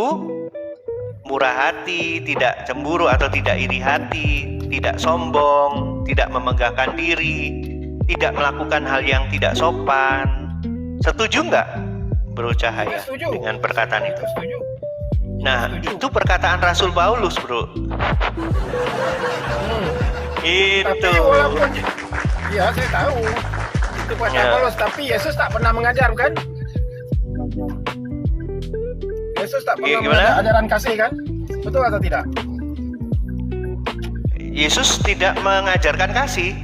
itu murah hati, tidak cemburu atau tidak iri hati, tidak sombong, tidak memegahkan diri, tidak melakukan hal yang tidak sopan. Setuju nggak, Bro Cahaya, dengan perkataan itu? Setuju. Nah, itu perkataan Rasul Paulus, Bro. Itu. Tapi walaupun, ya saya tahu itu perkataan Paulus, tapi Yesus tak pernah mengajar, kan? Yesus tak pernah mengajar ajaran kasih, kan? Betul atau tidak? Yesus tidak mengajarkan kasih.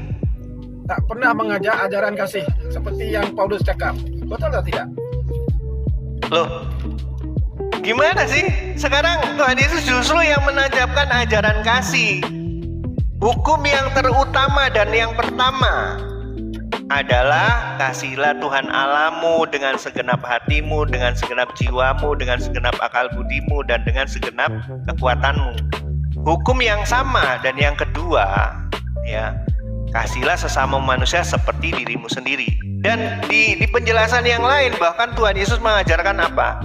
Tak pernah mengajar ajaran kasih seperti yang Paulus cakap. Betul atau tidak? Loh, gimana sih? Sekarang Tuhan Yesus justru yang menajamkan ajaran kasih. Hukum yang terutama dan yang pertama adalah kasihilah Tuhan Allahmu dengan segenap hatimu, dengan segenap jiwamu, dengan segenap akal budimu, dan dengan segenap kekuatanmu. Hukum yang sama dan yang kedua, ya, kasihlah sesama manusia seperti dirimu sendiri. Dan di penjelasan yang lain bahkan Tuhan Yesus mengajarkan apa?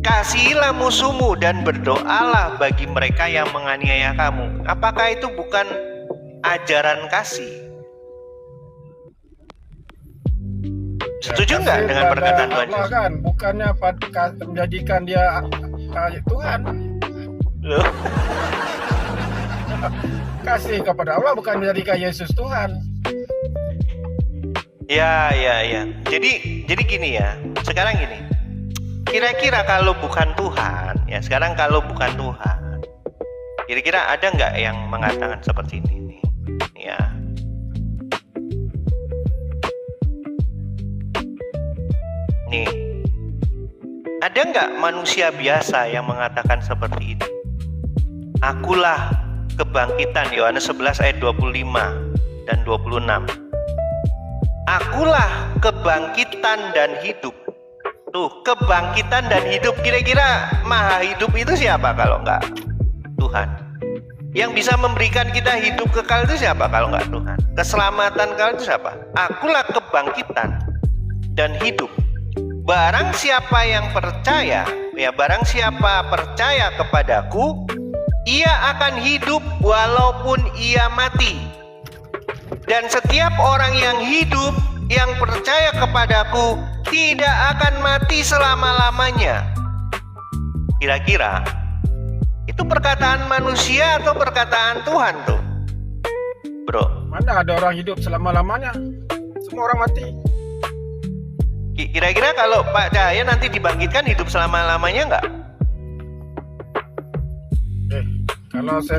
Kasihilah musuhmu dan berdoalah bagi mereka yang menganiaya kamu. Apakah itu bukan ajaran kasih? Setuju nggak dengan perkataan Tuhan Yesus? Kan? Bukannya menjadikan dia Tuhan. Loh. Kasih kepada Allah bukan menjadikan Yesus Tuhan. Ya. Jadi gini ya. Sekarang gini. Kira-kira kalau bukan Tuhan, ya sekarang kalau bukan Tuhan, kira-kira ada nggak yang mengatakan seperti ini nih? Ya. Nih, ada nggak manusia biasa yang mengatakan seperti ini? Akulah kebangkitan, Yohanes 11 ayat 25 dan 26. Akulah kebangkitan dan hidup. Tuh, kebangkitan dan hidup. Kira-kira maha hidup itu siapa kalau nggak Tuhan? Yang bisa memberikan kita hidup kekal itu siapa kalau nggak Tuhan? Keselamatan kekal itu siapa? Akulah kebangkitan dan hidup. Barang siapa yang percaya, ya barang siapa percaya kepadaku, ia akan hidup walaupun ia mati. Dan setiap orang yang hidup, yang percaya kepadaku, tidak akan mati selama-lamanya. Kira-kira itu perkataan manusia atau perkataan Tuhan tuh, Bro? Mana ada orang hidup selama-lamanya? Semua orang mati. Kira-kira kalau Pak Cahaya nanti dibangkitkan hidup selama-lamanya nggak? Kalau saya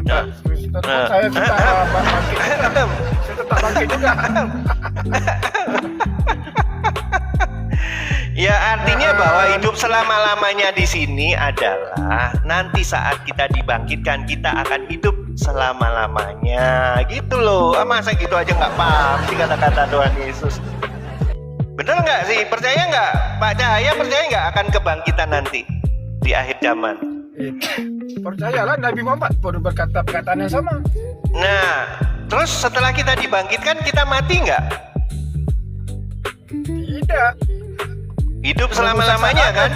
saya tetap bangkit. Saya tetap bangkit juga. Ya, artinya bahwa hidup selama-lamanya di sini adalah nanti saat kita dibangkitkan kita akan hidup selama-lamanya, gitu loh. Masa gitu aja nggak paham sih kata-kata Tuhan Yesus? Bener nggak sih? Percaya nggak? Pak Cahaya percaya nggak akan kebangkitan nanti di akhir zaman? Percayalah, Nabi Muhammad pun berkata perkataan yang sama. Nah, terus setelah kita dibangkitkan kita mati nggak? Tidak. Hidup selama-lamanya kan?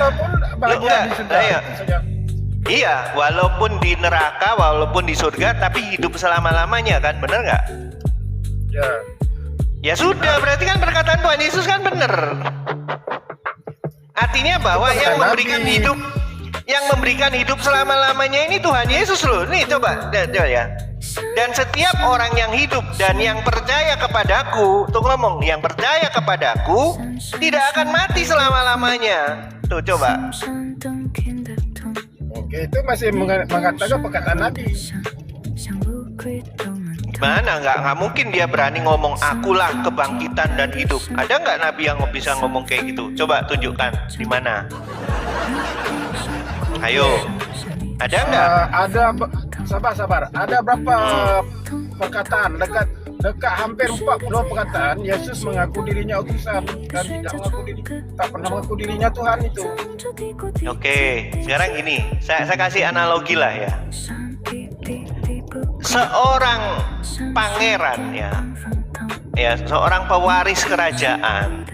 Iya, walaupun di neraka, walaupun di surga, tapi hidup selama-lamanya kan? Bener nggak? Ya. Ya sudah, berarti kan perkataan Tuhan Yesus kan bener. Artinya bahwa yang memberikan hidup selama-lamanya ini Tuhan Yesus loh. Nih coba ya. Dan setiap orang yang hidup dan yang percaya kepadaku, tuh ngomong, yang percaya kepadaku tidak akan mati selama-lamanya. Tuh coba. Oke, itu masih mengatakan perkataan Nabi. Gimana? Nggak mungkin dia berani ngomong akulah kebangkitan dan hidup. Ada nggak Nabi yang bisa ngomong kayak gitu? Coba tunjukkan di mana. Ayo. Ada nggak? Ada. Sabar. Ada berapa perkataan? Dekat hampir 40 perkataan Yesus mengaku dirinya utusan dan tak pernah mengaku dirinya Tuhan itu. Oke, sekarang gini, saya kasih analogi lah ya. Seorang pangeran ya seorang pewaris kerajaan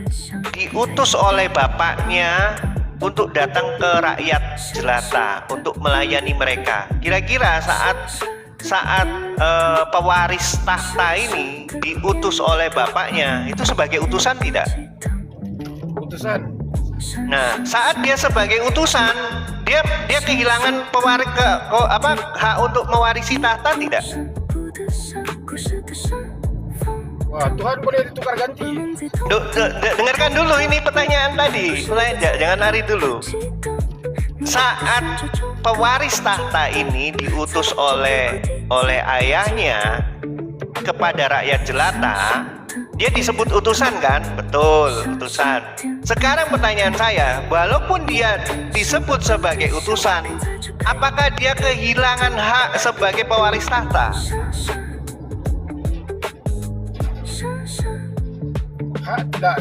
diutus oleh bapaknya untuk datang ke rakyat jelata untuk melayani mereka. Kira-kira saat pewaris tahta ini diutus oleh bapaknya, itu sebagai utusan tidak? Utusan. Nah, saat dia sebagai utusan, dia kehilangan hak untuk mewarisi tahta tidak? Wah, Tuhan boleh ditukar ganti. Dengarkan dulu ini pertanyaan tadi. Jangan lari dulu. Saat pewaris tahta ini diutus oleh ayahnya kepada rakyat jelata, dia disebut utusan kan? Betul, utusan. Sekarang pertanyaan saya, walaupun dia disebut sebagai utusan, apakah dia kehilangan hak sebagai pewaris tahta? Hak tidak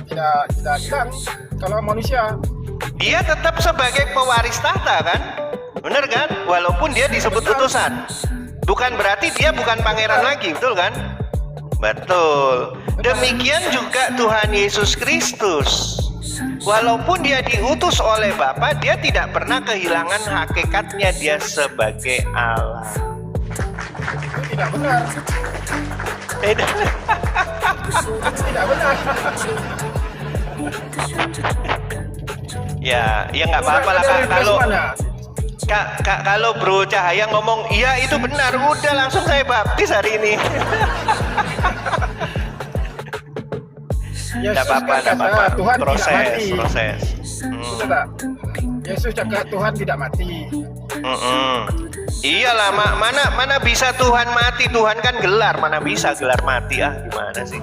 hilang kalau manusia. Dia tetap sebagai pewaris tahta kan? Bener kan? Walaupun dia disebut utusan. Bukan berarti dia bukan pangeran lagi, betul kan? Betul. Demikian juga Tuhan Yesus Kristus. Walaupun dia diutus oleh Bapa, dia tidak pernah kehilangan hakikatnya dia sebagai Allah. Itu tidak benar. Tidak. Tidak benar. Ya nggak apa-apa lah kalau Bro Cahaya ngomong iya itu benar, udah langsung saya baptis hari ini. Tidak apa-apa, Tuhan proses. Yesus cakap Tuhan tidak mati. Iyalah, mana bisa Tuhan mati? Tuhan kan gelar, mana bisa gelar mati? Gimana sih?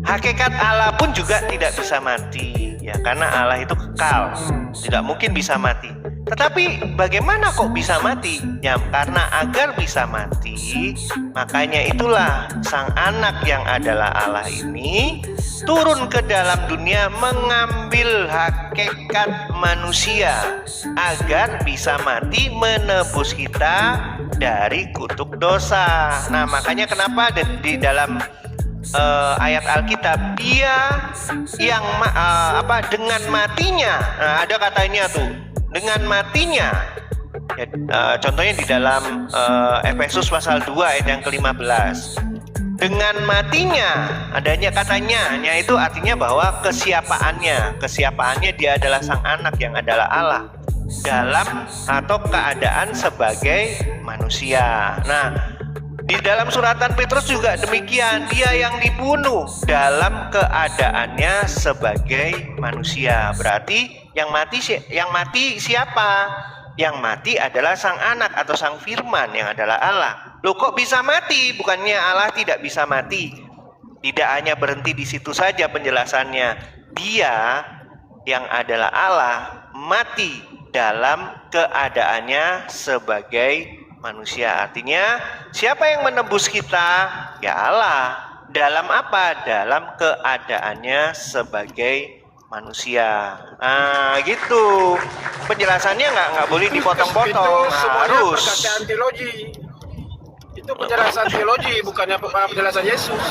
Hakikat Allah pun juga tidak bisa mati, ya, karena Allah itu kekal, tidak mungkin bisa mati. Tetapi bagaimana kok bisa mati? Ya, karena agar bisa mati, makanya itulah Sang Anak yang adalah Allah ini turun ke dalam dunia mengambil hakikat manusia agar bisa mati menebus kita dari kutuk dosa. Nah, makanya kenapa di dalam ayat Alkitab dia yang dengan matinya, ada katanya tuh dengan matinya ya, contohnya di dalam Efesus pasal 2 ayat yang ke-15, dengan matinya adanya katanya, itu artinya bahwa kesiapaannya dia adalah Sang Anak yang adalah Allah dalam atau keadaan sebagai manusia. Nah, di dalam suratan Petrus juga demikian, dia yang dibunuh dalam keadaannya sebagai manusia. Berarti yang mati siapa? Yang mati adalah Sang Anak atau Sang Firman yang adalah Allah. Loh, kok bisa mati? Bukannya Allah tidak bisa mati. Tidak hanya berhenti di situ saja penjelasannya. Dia yang adalah Allah mati dalam keadaannya sebagai manusia. Artinya siapa yang menebus kita? Ya Allah. Dalam apa? Dalam keadaannya sebagai manusia. Nah, gitu. Penjelasannya nggak boleh dipotong-potong. Harus. Perkataan teologi. Itu penjelasan teologi, bukannya penjelasan Yesus.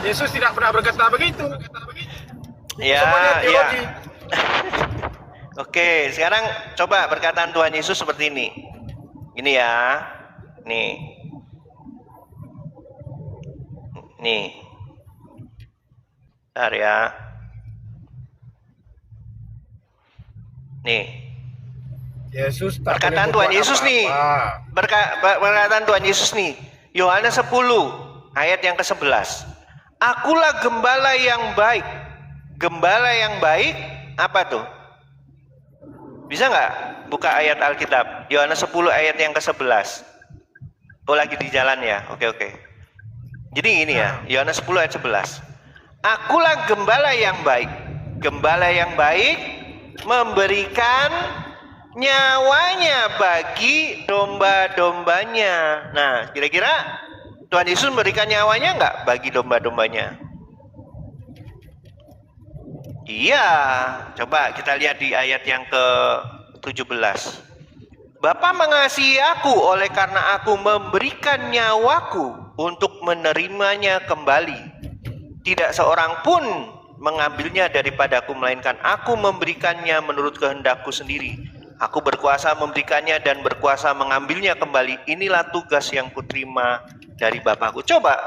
Yesus tidak pernah berkata begitu. Ya. Oke, sekarang coba perkataan Tuhan Yesus seperti ini. Ini ya, nih, bentar ya, nih. Yesus perkataan Tuhan Yesus nih, perkataan Tuhan Yesus nih, Yohanes 10 ayat yang ke-11. Akulah gembala yang baik. Gembala yang baik apa tuh? Bisa nggak buka ayat Alkitab Yohanes 10 ayat yang ke-11? Oh, lagi di jalan ya. Oke. Jadi ini ya, Yohanes 10 ayat 11. Akulah gembala yang baik. Gembala yang baik memberikan nyawanya bagi domba-dombanya. Nah, kira-kira Tuhan Yesus memberikan nyawanya nggak bagi domba-dombanya? Iya, coba kita lihat di ayat yang ke-17. Bapa mengasihi aku oleh karena aku memberikan nyawaku untuk menerimanya kembali. Tidak seorang pun mengambilnya daripadaku, melainkan aku memberikannya menurut kehendakku sendiri. Aku berkuasa memberikannya dan berkuasa mengambilnya kembali. Inilah tugas yang kuterima dari Bapakku. Coba,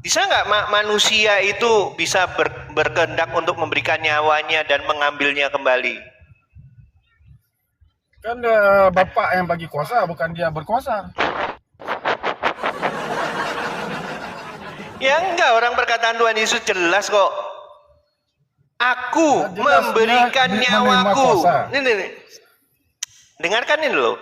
bisa nggak manusia itu bisa berkehendak untuk memberikan nyawanya dan mengambilnya kembali? Kan Bapak yang bagi kuasa, bukan dia berkuasa. Ya enggak, orang perkataan Tuhan Yesus jelas kok. Aku memberikan nyawaku. Ini. Dengarkan ini loh.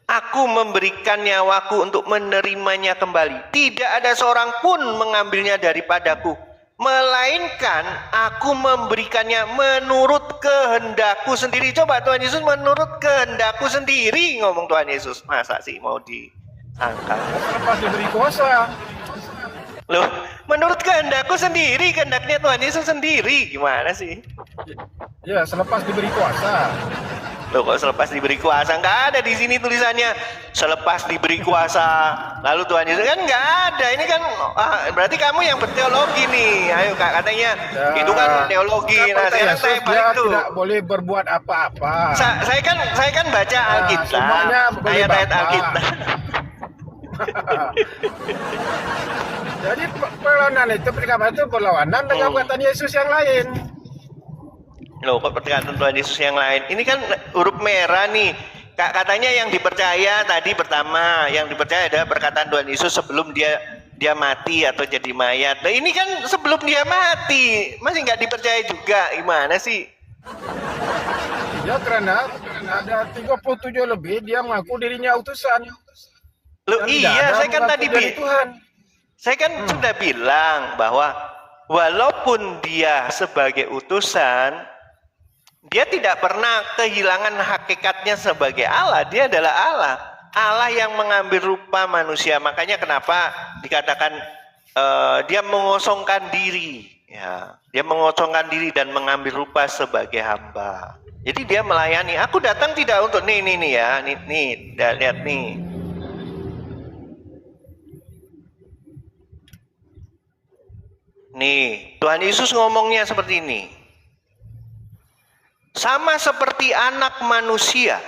Aku memberikan nyawaku untuk menerimanya kembali. Tidak ada seorang pun mengambilnya daripadaku. Melainkan aku memberikannya menurut kehendakku sendiri. Coba Tuhan Yesus menurut kehendakku sendiri. Ngomong Tuhan Yesus. Masa sih mau disangka? Lepas diberi kuasa. Loh, menurut kehendakku sendiri, kehendaknya Tuhan Yesus sendiri. Gimana sih? Ya, selepas diberi kuasa. Loh, kok selepas diberi kuasa? Nggak ada di sini tulisannya selepas diberi kuasa. Lalu Tuhan Yesus kan nggak ada. Ini kan berarti kamu yang berteologi nih. Ayo Kak, katanya Ya, itu kan teologi. Nah, sekarang Yesus saya dia balik tuh. tidak boleh berbuat apa-apa. Saya kan baca Alkitab, semuanya boleh ayat-ayat Bapak. Alkitab. Jadi perlawanan itu perkataan itu berlawanan dengan perkataan Yesus yang lain. Loh, kok perkataan Tuhan Yesus yang lain? Ini kan huruf merah nih. Katanya yang dipercaya tadi pertama, yang dipercaya adalah perkataan Tuhan Yesus sebelum dia mati atau jadi mayat. Nah, ini kan sebelum dia mati, masih nggak dipercaya juga. Gimana sih? Ya, karena ada 37 lebih dia mengaku dirinya utusan. Loh, Dan iya, saya kan tadi Tuhan. Saya kan sudah bilang bahwa walaupun dia sebagai utusan, dia tidak pernah kehilangan hakikatnya sebagai Allah. Dia adalah Allah. Allah yang mengambil rupa manusia. Makanya kenapa dikatakan dia mengosongkan diri. Ya, dia mengosongkan diri dan mengambil rupa sebagai hamba. Jadi dia melayani. Aku datang tidak untuk nih ya, nih, lihat nih. Nih, Tuhan Yesus ngomongnya seperti ini. Sama seperti anak manusia.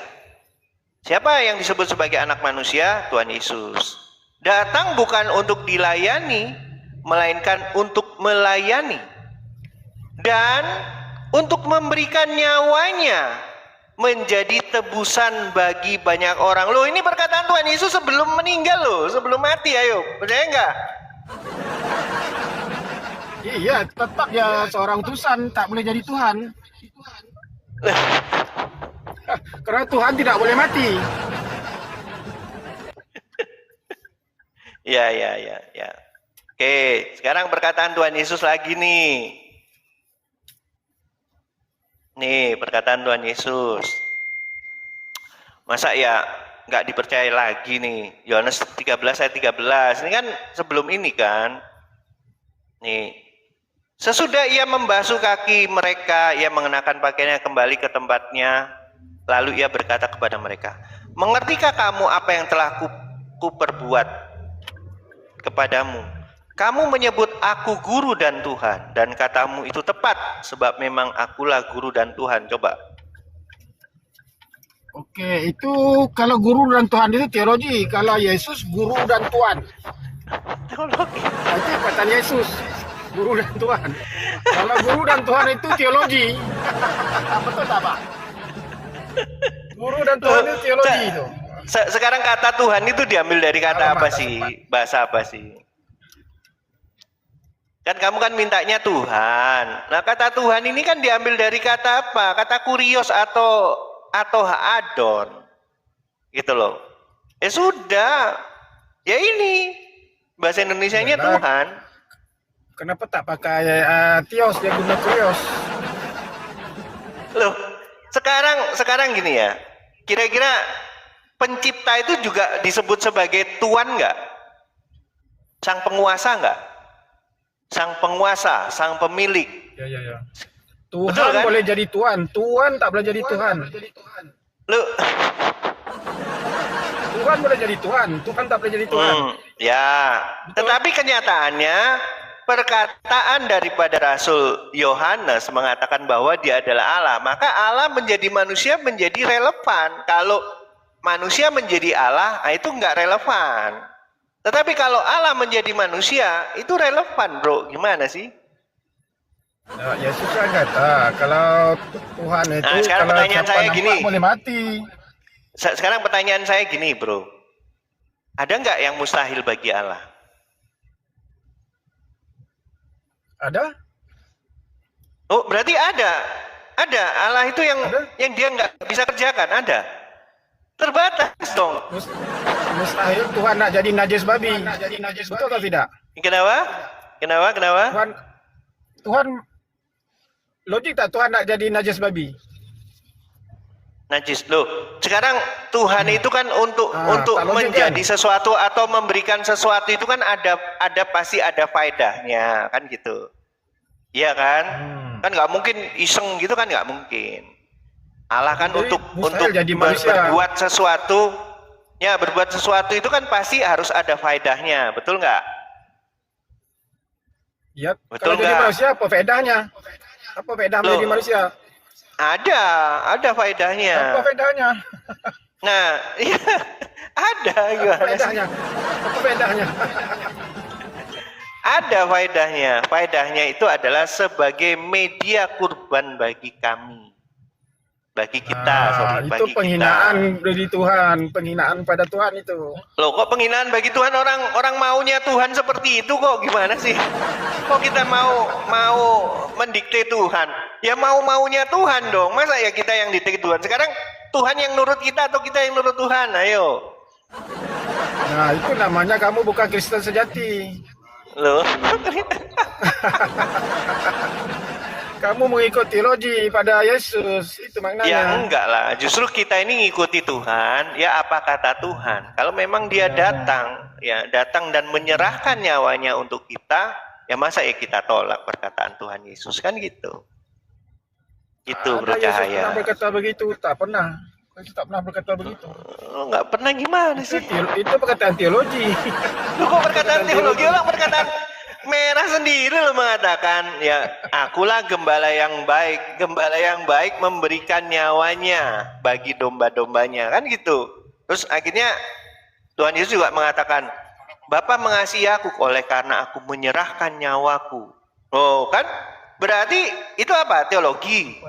Siapa yang disebut sebagai anak manusia? Tuhan Yesus. Datang bukan untuk dilayani, melainkan untuk melayani. Dan untuk memberikan nyawanya menjadi tebusan bagi banyak orang. Loh, ini perkataan Tuhan Yesus sebelum meninggal loh, sebelum mati. Ayo, percaya enggak? Iya, tetap ya seorang utusan, tak boleh jadi Tuhan. Karena Tuhan tidak boleh mati. Ya. Oke, sekarang perkataan Tuhan Yesus lagi nih. Nih, perkataan Tuhan Yesus. Masa ya nggak dipercaya lagi nih. Yohanes 13 ayat 13. Ini kan sebelum ini kan. Nih. Sesudah ia membasuh kaki mereka, ia mengenakan pakaiannya kembali ke tempatnya. Lalu ia berkata kepada mereka, mengertikah kamu apa yang telah kuperbuat kepadamu? Kamu menyebut aku guru dan Tuhan, dan katamu itu tepat, sebab memang akulah guru dan Tuhan. Coba. Oke, itu kalau guru dan Tuhan itu teologi. Kalau Yesus guru dan Tuhan. Teologi. Nah, itu perkataan Yesus. Guru dan Tuhan. Kalau guru dan Tuhan itu teologi. Betul tak, Pak? Guru dan Tuhan itu teologi itu. Sekarang kata Tuhan itu diambil dari kata apa sih? Bahasa apa sih? Kan kamu kan mintanya Tuhan. Nah, kata Tuhan ini kan diambil dari kata apa? Kata kurios atau adon. Gitu loh. Ya sudah. Ya ini. Bahasa Indonesianya Tuhan. Kenapa tak pakai tios, dia guna kurios? Loh, sekarang gini ya. Kira-kira pencipta itu juga disebut sebagai Tuhan nggak? Sang penguasa nggak? Sang penguasa, sang pemilik. Ya. Tuhan betul, kan? boleh jadi Tuhan. Tuhan tak boleh jadi Tuhan. Loh. Tuhan boleh jadi Tuhan. Tuhan tak boleh jadi Tuhan. Ya. Betul. Tetapi kenyataannya perkataan daripada Rasul Yohanes mengatakan bahwa dia adalah Allah, maka Allah menjadi manusia menjadi relevan. Kalau manusia menjadi Allah, itu nggak relevan. Tetapi kalau Allah menjadi manusia, itu relevan, bro. Gimana sih? Nah, Yesus kan kata kalau Tuhan itu Nah, sekarang kalau pertanyaan siapa saya nampak gini. boleh mati. Sekarang pertanyaan saya gini, bro. Ada nggak yang mustahil bagi Allah? Ada? Oh, berarti ada. Ada. Allah itu yang Ada? yang dia nggak bisa kerjakan. Ada. Terbatas dong. Mustahil Tuhan nak jadi najis babi. Betul atau tidak? Kenapa? Kenapa? Tuhan logik tak Tuhan nak jadi najis babi? Najis loh. Sekarang Tuhan itu kan untuk tak logik menjadi kan? sesuatu atau memberikan sesuatu itu kan ada pasti ada faedahnya kan gitu. Iya kan? Kan nggak mungkin iseng gitu kan, nggak mungkin. Allah kan Jadi, untuk mustahil jadi manusia. berbuat sesuatu, ya berbuat sesuatu itu kan pasti harus ada faedahnya, betul nggak? Ya, Betul kalau jadi nggak? manusia apa faedahnya? Apa faedah menjadi Loh. manusia? Ada faedahnya. Apa faedahnya? Nah, iya, ada Apa gimana sih? faedahnya? Apa faedahnya? Ada faedahnya. Faedahnya itu adalah sebagai media kurban bagi kami. Bagi kita, itu bagi penghinaan dari Tuhan, penghinaan pada Tuhan itu. Loh, kok penghinaan bagi Tuhan? Orang maunya Tuhan seperti itu kok, gimana sih? Kok kita mau mendikte Tuhan? Ya maunya Tuhan dong. Masa ya kita yang dikte Tuhan? Sekarang Tuhan yang nurut kita atau kita yang nurut Tuhan? Ayo. Nah, itu namanya kamu bukan Kristen sejati. Loh. Kamu mengikut teologi pada Yesus, itu maknanya. Ya enggak lah, justru kita ini ngikuti Tuhan, ya apa kata Tuhan. Kalau memang dia datang dan menyerahkan nyawanya untuk kita, ya masa ya kita tolak perkataan Tuhan Yesus, kan gitu. Itu Ada Yesus bercahaya. pernah berkata begitu? Tak pernah. Yesus tak pernah berkata begitu. Enggak pernah gimana sih? Itu perkataan teologi. Lu kok perkataan teologi, orang perkataan merah sendiri lo mengatakan, ya akulah gembala yang baik memberikan nyawanya bagi domba-dombanya, kan gitu. Terus akhirnya Tuhan Yesus juga mengatakan, Bapa mengasihi aku oleh karena aku menyerahkan nyawaku. Oh kan, berarti itu apa? Teologi.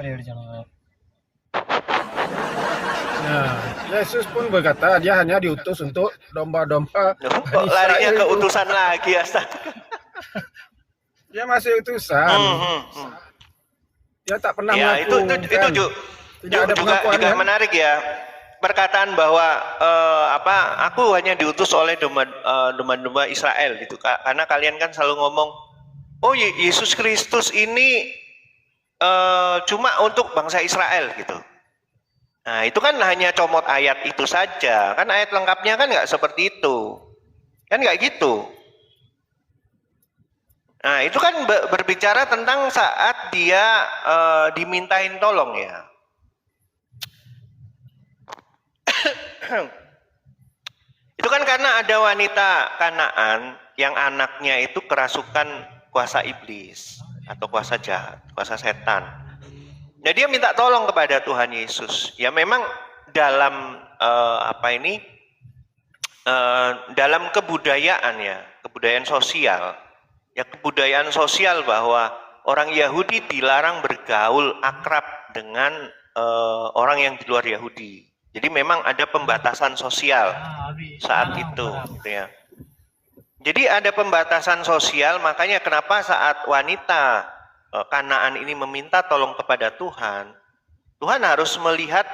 Nah, Yesus pun berkata dia hanya diutus untuk domba-domba. Loh, kok larinya ke utusan lagi, astaga. Dia masih utusan. Dia tak pernah Ya, mengaku. itu juga menarik ya. Perkataan bahwa aku hanya diutus oleh domba-domba Israel gitu. Karena kalian kan selalu ngomong, oh Yesus Kristus ini cuma untuk bangsa Israel gitu. Nah, itu kan hanya comot ayat itu saja. Kan ayat lengkapnya kan nggak seperti itu. Kan nggak gitu. Nah, itu kan berbicara tentang saat dia dimintain tolong ya. Itu kan karena ada wanita Kanaan yang anaknya itu kerasukan kuasa iblis atau kuasa jahat, kuasa setan. Nah, dia minta tolong kepada Tuhan Yesus. Ya memang dalam dalam kebudayaan ya, kebudayaan sosial. Ya kebudayaan sosial bahwa orang Yahudi dilarang bergaul akrab dengan orang yang di luar Yahudi. Jadi memang ada pembatasan sosial saat itu, gitu ya. Jadi ada pembatasan sosial, makanya kenapa saat wanita Kanaan ini meminta tolong kepada Tuhan, Tuhan harus melihat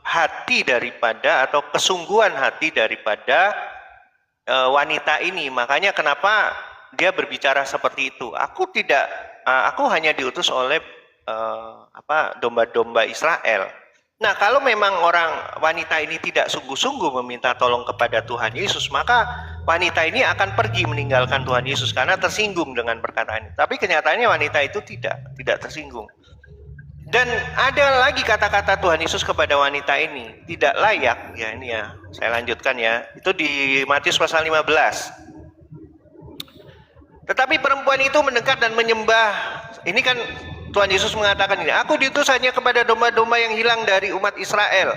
hati daripada atau kesungguhan hati daripada wanita ini. Makanya kenapa dia berbicara seperti itu. Aku hanya diutus oleh domba-domba Israel. Nah, kalau memang wanita ini tidak sungguh-sungguh meminta tolong kepada Tuhan Yesus, maka wanita ini akan pergi meninggalkan Tuhan Yesus karena tersinggung dengan perkataan itu. Tapi kenyataannya wanita itu tidak tersinggung. Dan ada lagi kata-kata Tuhan Yesus kepada wanita ini, tidak layak. Ya ini ya, saya lanjutkan ya. Itu di Matius pasal 15. Tetapi perempuan itu mendekat dan menyembah. Ini kan Tuhan Yesus mengatakan ini, aku diutus hanya kepada domba-domba yang hilang dari umat Israel.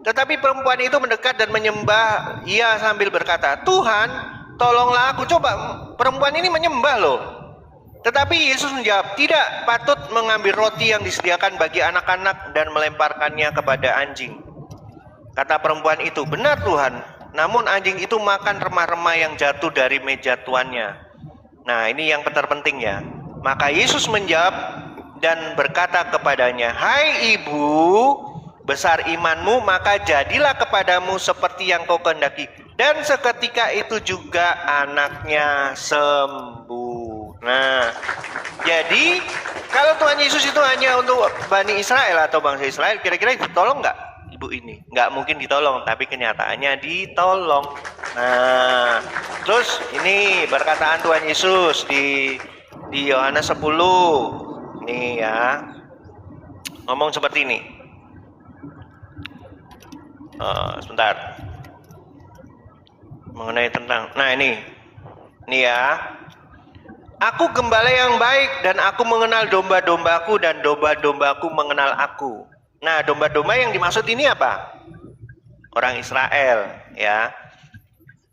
Tetapi perempuan itu mendekat dan menyembah, ia sambil berkata, Tuhan, tolonglah aku. Coba, perempuan ini menyembah loh. Tetapi Yesus menjawab, tidak patut mengambil roti yang disediakan bagi anak-anak dan melemparkannya kepada anjing. Kata perempuan itu, benar Tuhan, namun anjing itu makan remah-remah yang jatuh dari meja tuannya. Nah, ini yang terpenting ya. Maka Yesus menjawab dan berkata kepadanya, hai ibu, besar imanmu, maka jadilah kepadamu seperti yang kau kehendaki. Dan seketika itu juga anaknya sembuh. Nah, jadi kalau Tuhan Yesus itu hanya untuk Bani Israel atau bangsa Israel, kira-kira ditolong nggak ibu ini? Nggak mungkin ditolong, tapi kenyataannya ditolong. Nah, terus ini perkataan Tuhan Yesus di Yohanes 10. Nih ya, ngomong seperti ini. Sebentar. Mengenai tentang, nah ini ya. Aku gembala yang baik dan aku mengenal domba-dombaku dan domba-dombaku mengenal aku. Nah, domba-domba yang dimaksud ini apa? Orang Israel, ya.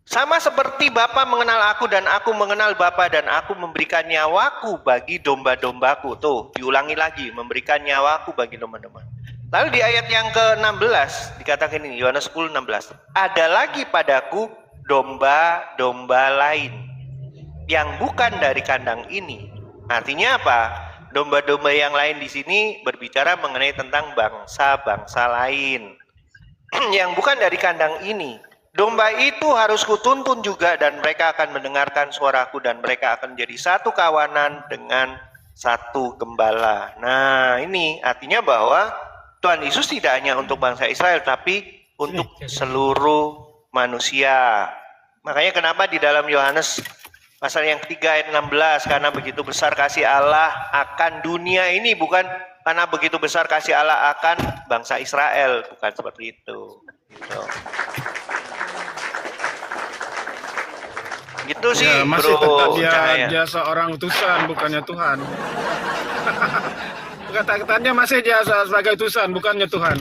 Sama seperti Bapa mengenal aku dan aku mengenal Bapa dan aku memberikan nyawaku bagi domba-dombaku. Tuh, diulangi lagi, memberikan nyawaku bagi domba-domba. Lalu di ayat yang ke-16 dikatakan ini, Yohanes 10:16. Ada lagi padaku domba-domba lain yang bukan dari kandang ini. Artinya apa? Domba-domba yang lain di sini berbicara mengenai tentang bangsa-bangsa lain yang bukan dari kandang ini. Domba itu harus kutuntun juga dan mereka akan mendengarkan suaraku dan mereka akan menjadi satu kawanan dengan satu gembala. Nah, ini artinya bahwa Tuhan Yesus tidak hanya untuk bangsa Israel tapi untuk seluruh manusia. Makanya kenapa di dalam Yohanes pasal yang ketiga ayat 16, karena begitu besar kasih Allah akan dunia ini, bukan karena begitu besar kasih Allah akan bangsa Israel, bukan seperti itu. Gitu sih, ya, masih bro. Tetap dia seorang utusan, bukannya Tuhan. Kata-katanya masih dia sebagai utusan, bukannya Tuhan.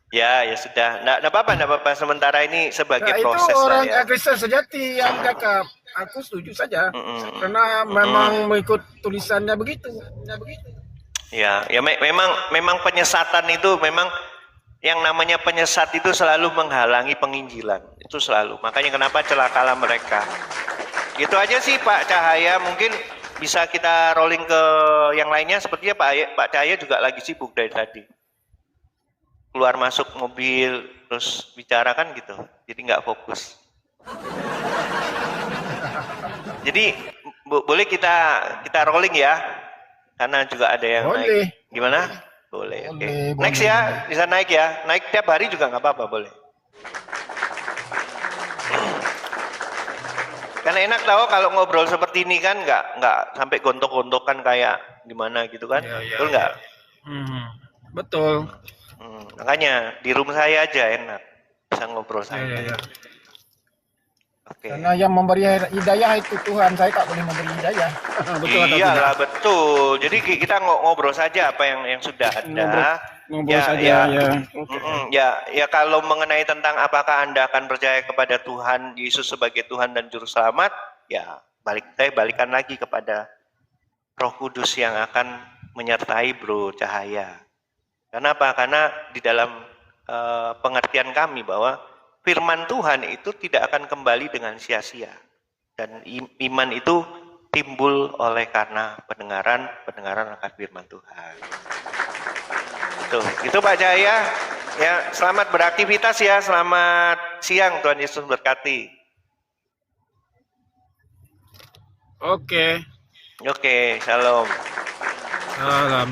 Ya sudah, nggak apa-apa. Sementara ini sebagai proses itu orang ya. Kristen sejati yang cakap. Aku setuju saja, karena memang mengikut tulisannya begitu. Ya, memang penyesatan itu memang yang namanya penyesat itu selalu menghalangi penginjilan. Itu selalu. Makanya kenapa celakalah mereka. Gitu aja sih Pak Cahaya, mungkin bisa kita rolling ke yang lainnya. Sepertinya Pak Cahaya juga lagi sibuk dari tadi. Keluar masuk mobil terus bicara kan gitu, jadi nggak fokus. Jadi boleh kita rolling ya, karena juga ada yang boleh. Naik. Gimana? Boleh. Oke. Boleh. Next ya, bisa naik ya. Naik tiap hari juga nggak apa-apa, boleh. Karena enak tahu kalau ngobrol seperti ini kan nggak sampai gontok-gontokan kayak gimana gitu kan, betul nggak? Betul. Makanya di room saya aja enak bisa ngobrol saya. Okay. Karena yang memberi hidayah itu Tuhan, saya tak boleh memberi hidayah. Betul. Iyalah betul. Jadi kita ngobrol saja apa yang sudah ada. Ngobrol saja. Ya kalau mengenai tentang apakah Anda akan percaya kepada Tuhan Yesus sebagai Tuhan dan Juru Selamat, ya balikan lagi kepada Roh Kudus yang akan menyertai Bro Cahaya. Kenapa? Karena di dalam pengertian kami bahwa firman Tuhan itu tidak akan kembali dengan sia-sia. Dan iman itu timbul oleh karena pendengaran akan firman Tuhan. Itu Pak Cahaya. Ya, selamat beraktivitas ya. Selamat siang, Tuhan Yesus berkati. Oke, Shalom. salam.